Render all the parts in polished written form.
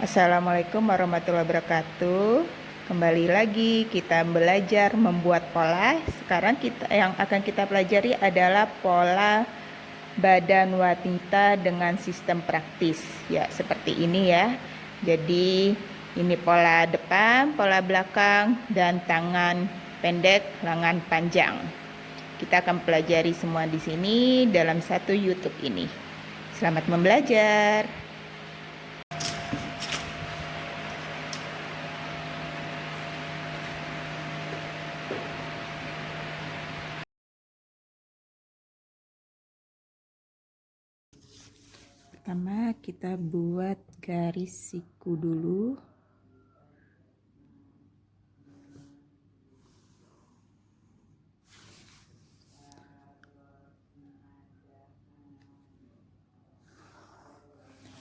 Assalamualaikum warahmatullahi wabarakatuh. Kembali lagi kita belajar membuat pola. Sekarang yang akan kita pelajari adalah pola badan wanita dengan sistem praktis. Ya, seperti ini ya. Jadi ini pola depan, pola belakang, dan tangan pendek, lengan panjang. Kita akan pelajari semua di sini dalam satu YouTube ini. Selamat membelajar. Pertama kita buat garis siku dulu.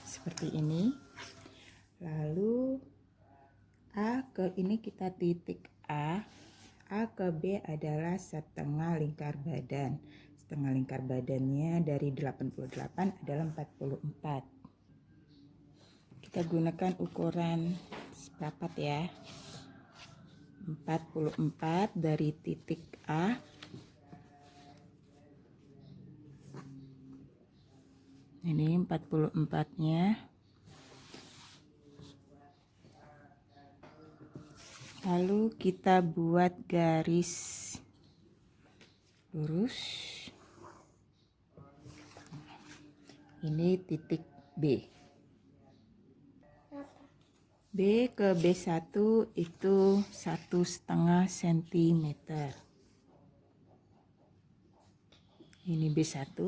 Seperti ini. Lalu A ke ini kita titik A. A ke B adalah setengah lingkar badan. Setengah lingkar badannya dari 88 adalah 44. Kita gunakan ukuran seprapat ya. 44 dari titik A. Ini 44-nya. Lalu kita buat garis lurus. Ini titik B. B ke B1 itu 1,5 cm. Ini B1.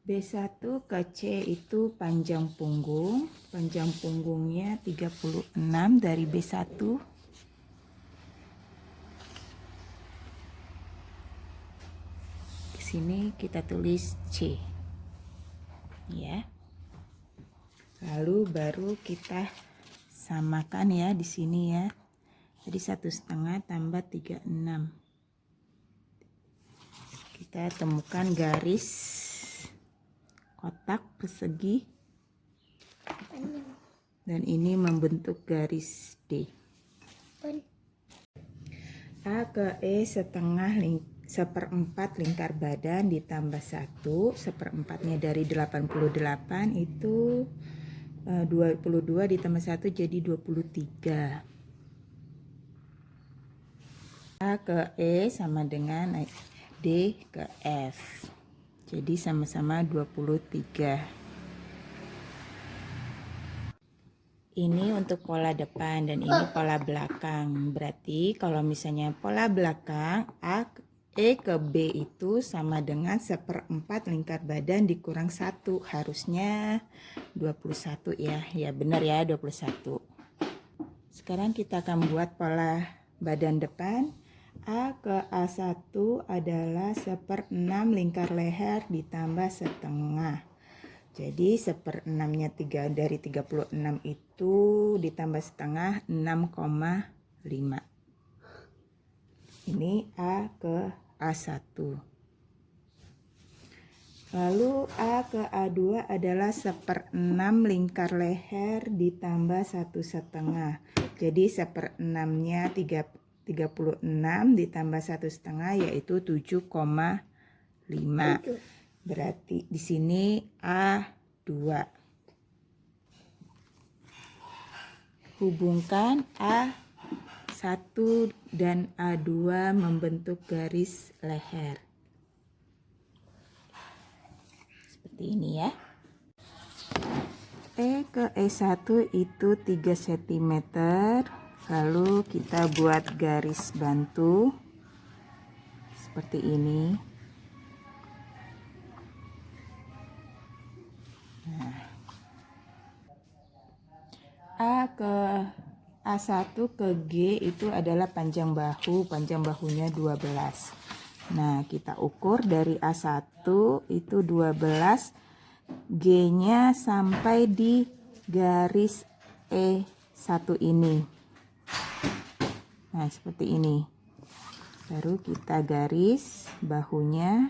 B1 ke C itu panjang punggung. Panjang punggungnya 36 dari B1. Di sini kita tulis C. Ya. Lalu baru kita samakan ya di sini ya. Jadi 1,5 tambah 36. Kita temukan garis kotak persegi dan ini membentuk garis D. A ke E seperempat lingkar badan ditambah 1, seperempatnya dari 88 itu 22 ditambah 1 jadi 23. A ke E sama dengan D ke F. Jadi sama-sama 23. Ini untuk pola depan dan ini pola belakang. Berarti kalau misalnya pola belakang E ke B itu sama dengan seperempat lingkar badan dikurang 1. Harusnya 21 ya. Ya benar ya 21. Sekarang kita akan buat pola badan depan. A ke A1 adalah 1/6 lingkar leher ditambah setengah. Jadi 1/6-nya dari 36 itu ditambah setengah 6,5. Ini A ke A1. Lalu A ke A2 adalah 1/6 lingkar leher ditambah 1,5. Jadi 1/6-nya 36 ditambah 1,5 yaitu 7,5. Berarti di sini A2. Hubungkan A1 dan A2 membentuk garis leher. Seperti ini ya. E ke E1 itu 3 cm. Lalu kita buat garis bantu seperti ini. Nah. A1 ke G itu adalah panjang bahu. Panjang bahunya 12. Nah, kita ukur dari A1 itu 12. G-nya sampai di garis E1 ini. Nah, seperti ini. Baru kita garis bahunya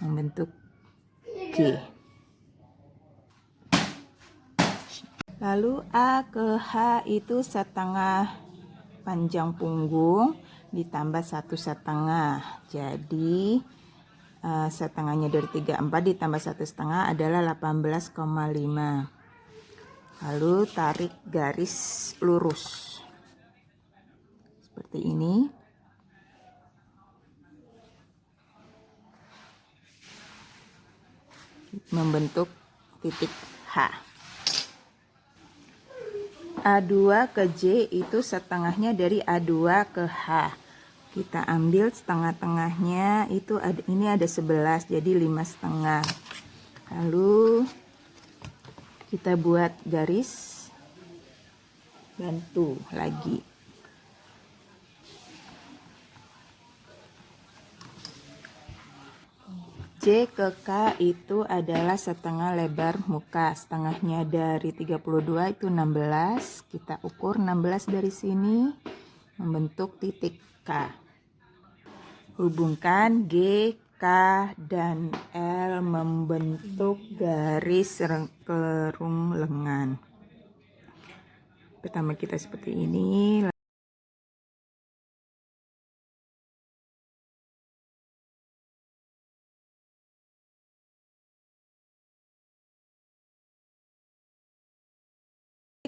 membentuk G. Lalu A ke H itu setengah panjang punggung ditambah 1,5. Jadi setengahnya dari 34 ditambah 1,5 adalah 18,5. Lalu tarik garis lurus seperti ini. Membentuk titik H. A2 ke J itu setengahnya dari A2 ke H. Kita ambil setengah-tengahnya itu ini ada 11, jadi 5,5. Lalu kita buat garis bantu lagi. J ke K itu adalah setengah lebar muka. Setengahnya dari 32 itu 16. Kita ukur 16 dari sini membentuk titik K. Hubungkan G, K, dan L membentuk garis kerung lengan. Pertama kita seperti ini.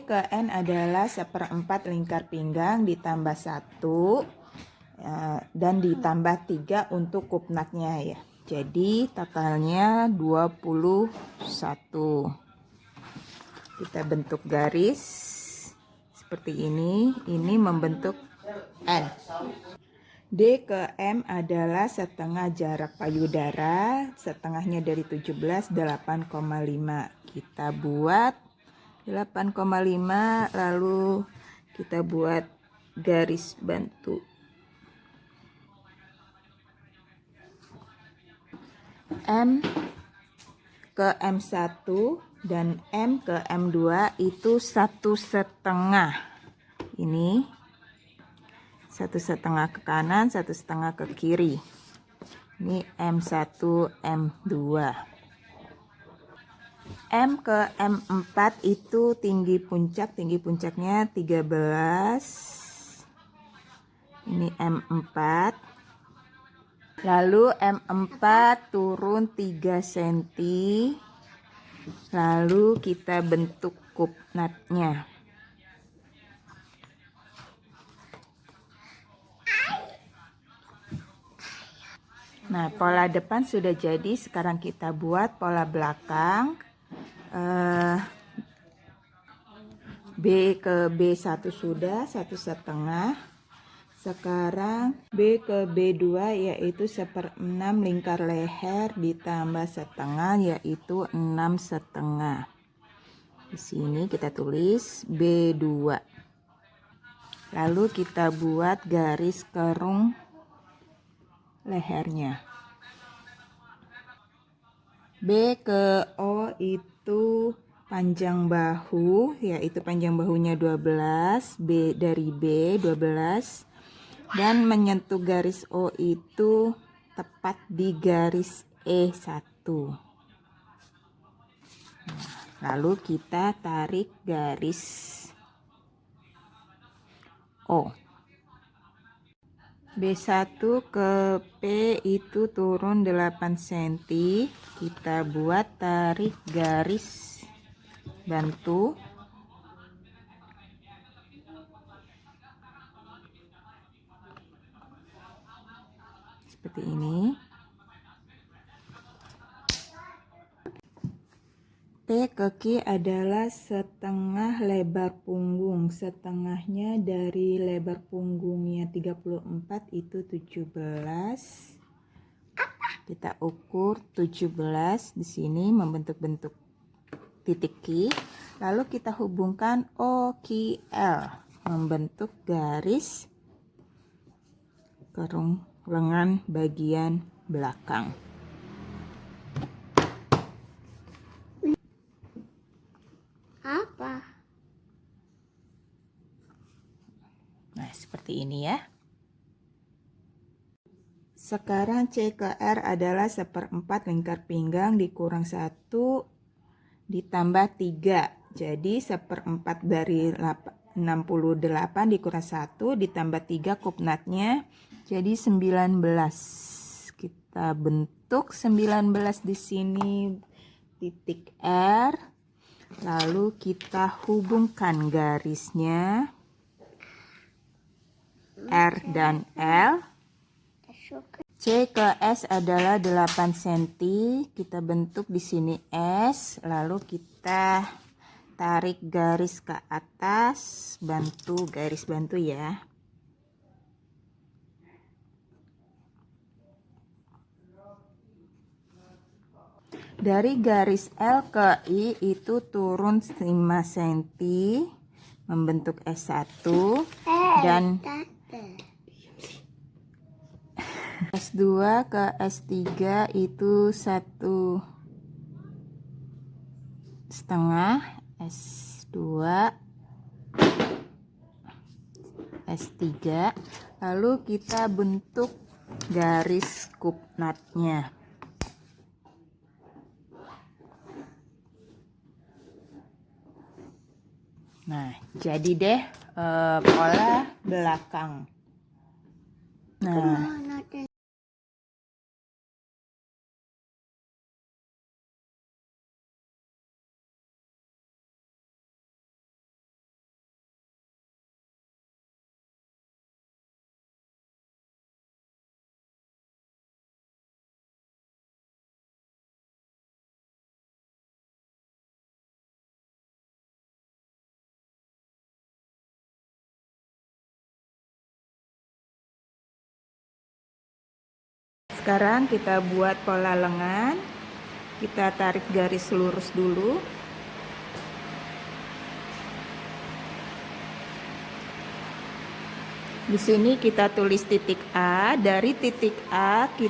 Ke N adalah 1/4 lingkar pinggang ditambah 1 dan ditambah 3 untuk kupnatnya ya. Jadi totalnya 21. Kita bentuk garis seperti ini membentuk N. D ke M adalah setengah jarak payudara, setengahnya dari 17, 8,5. Kita buat 8,5, lalu kita buat garis bantu. M ke M1 dan M ke M2 itu 1,5. Ini 1,5 ke kanan, 1,5 ke kiri. Ini M1, M2. M ke M4 itu tinggi puncaknya 13. Ini M4. Lalu M4 turun 3 cm. Lalu kita bentuk kupnatnya. Nah, pola depan sudah jadi, sekarang kita buat pola belakang. B ke B1 sudah 1,5. Sekarang B ke B2 yaitu 1/6 lingkar leher ditambah setengah yaitu 6,5. Di sini kita tulis B2. Lalu kita buat garis kerung lehernya. B ke O itu panjang bahu, yaitu panjang bahunya 12, B dari B 12, dan menyentuh garis O itu tepat di garis E1. Lalu kita tarik garis O. B1 ke P itu turun 8 cm. Kita buat tarik garis bantu. Seperti ini. T ke Q adalah setengah lebar punggung. Setengahnya dari lebar punggungnya 34 itu 17. Kita ukur 17 di sini membentuk bentuk titik Q. Lalu kita hubungkan OQL membentuk garis kerung lengan bagian belakang. Apa? Nah, seperti ini ya. Sekarang C ke R adalah 1/4 lingkar pinggang dikurang 1 ditambah 3. Jadi 1/4 dari 68 dikurang 1 ditambah 3 kupnatnya. Jadi 19. Kita bentuk 19 di sini titik R. Lalu kita hubungkan garisnya R dan L. C ke S adalah 8 cm. Kita bentuk di sini S, lalu kita tarik garis ke atas, garis bantu ya. Dari garis L ke I itu turun 5 cm membentuk S1 dan S2 ke S3 itu 1,5 S2 S3, lalu kita bentuk garis kupnatnya. Nah, jadi deh pola belakang. Nah, sekarang kita buat pola lengan. Kita tarik garis lurus dulu. Di sini kita tulis titik A. Dari titik A ke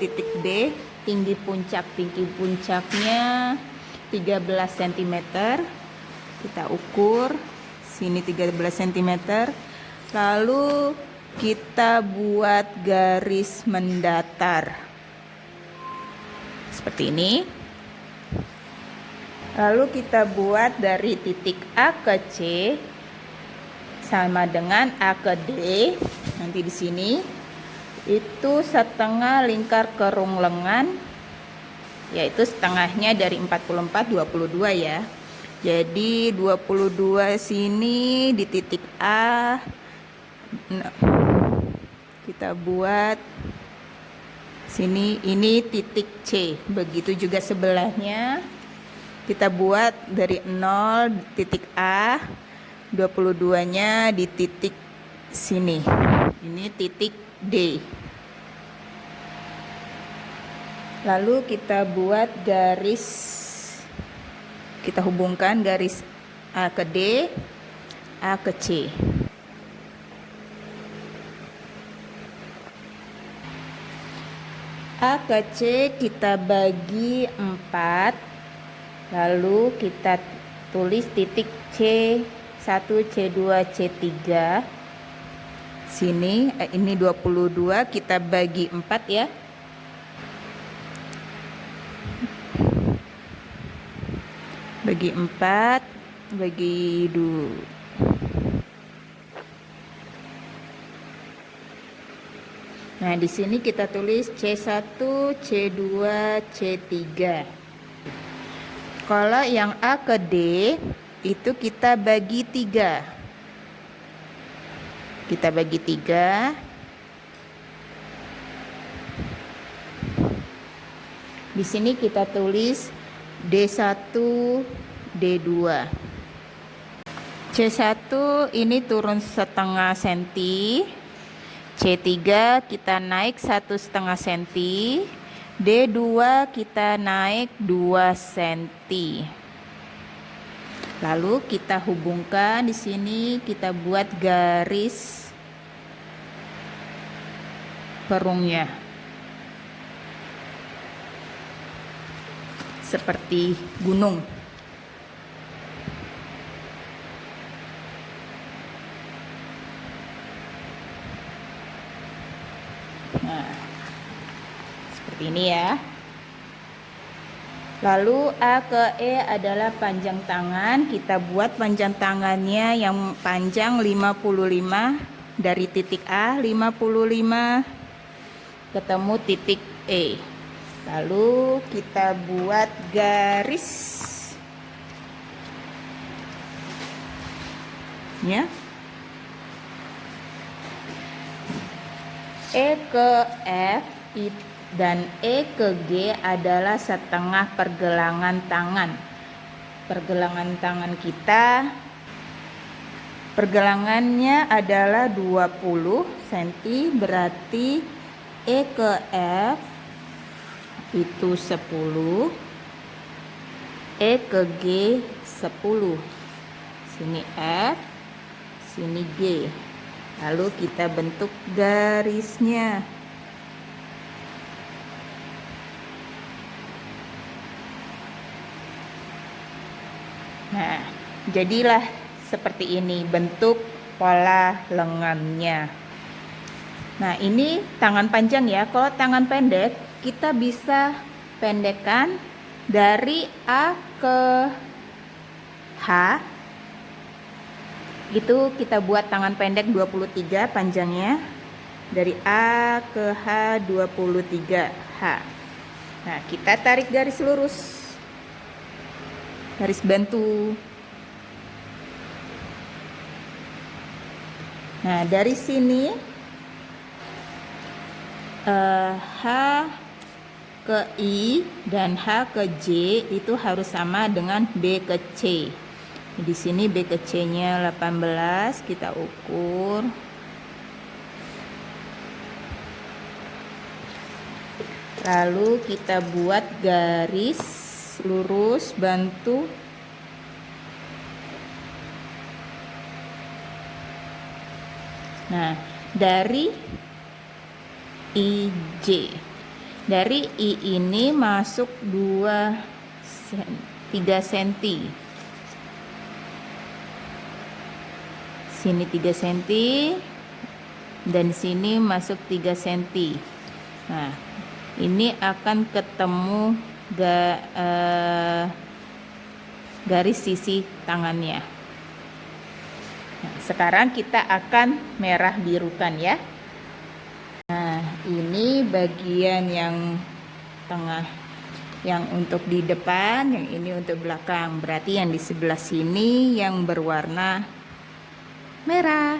titik B, tinggi puncaknya 13 cm. Kita ukur sini 13 cm. Lalu kita buat garis mendatar seperti ini. Lalu kita buat dari titik A ke C sama dengan A ke D. Nanti di sini itu setengah lingkar kerung lengan, yaitu setengahnya dari 44 22 ya. Jadi 22 sini di titik A. Nah, kita buat sini, ini titik C. Begitu juga sebelahnya. Kita buat dari 0 titik A, 22-nya di titik sini. Ini titik D. Lalu kita buat garis, kita hubungkan garis A ke D, A ke C. A ke C kita bagi 4, lalu kita tulis titik C1, C2, C3. Sini ini 22 kita bagi 4 ya. Bagi 4, bagi 2. Nah, di sini kita tulis C1, C2, C3. Kalau yang A ke D itu kita bagi 3. Kita bagi 3. Di sini kita tulis D1, D2. C1 ini turun setengah senti. C3 kita naik 1,5 cm, D2 kita naik 2 cm. Lalu kita hubungkan di sini, kita buat garis perungnya seperti gunung. seperti ini ya. Lalu A ke E adalah panjang tangan. Kita buat panjang tangannya yang panjang 55 dari titik A 55 ketemu titik E. Lalu kita buat garis ya. E ke F dan E ke G adalah setengah pergelangan tangan. Pergelangan tangan kita, pergelangannya adalah 20 cm, berarti E ke F itu 10, E ke G 10. Sini F, sini G. Lalu kita bentuk garisnya. Nah, jadilah seperti ini bentuk pola lengannya. Nah, ini tangan panjang ya. Kalau tangan pendek, kita bisa pendekkan dari A ke H. Itu kita buat tangan pendek 23 panjangnya. Dari A ke H 23 H. Nah, kita tarik garis lurus. Garis bantu. Nah, dari sini H ke I dan H ke J itu harus sama dengan B ke C. Di sini B ke C-nya 18, kita ukur. Lalu kita buat garis lurus bantu. Nah, dari IJ, dari I ini masuk 3 cm. Sini 3 cm dan sini masuk 3 cm. Nah, ini akan ketemu garis sisi tangannya. Nah, sekarang kita akan merah birukan ya. Nah, ini bagian yang tengah, yang untuk di depan, yang ini untuk belakang. Berarti yang di sebelah sini yang berwarna merah.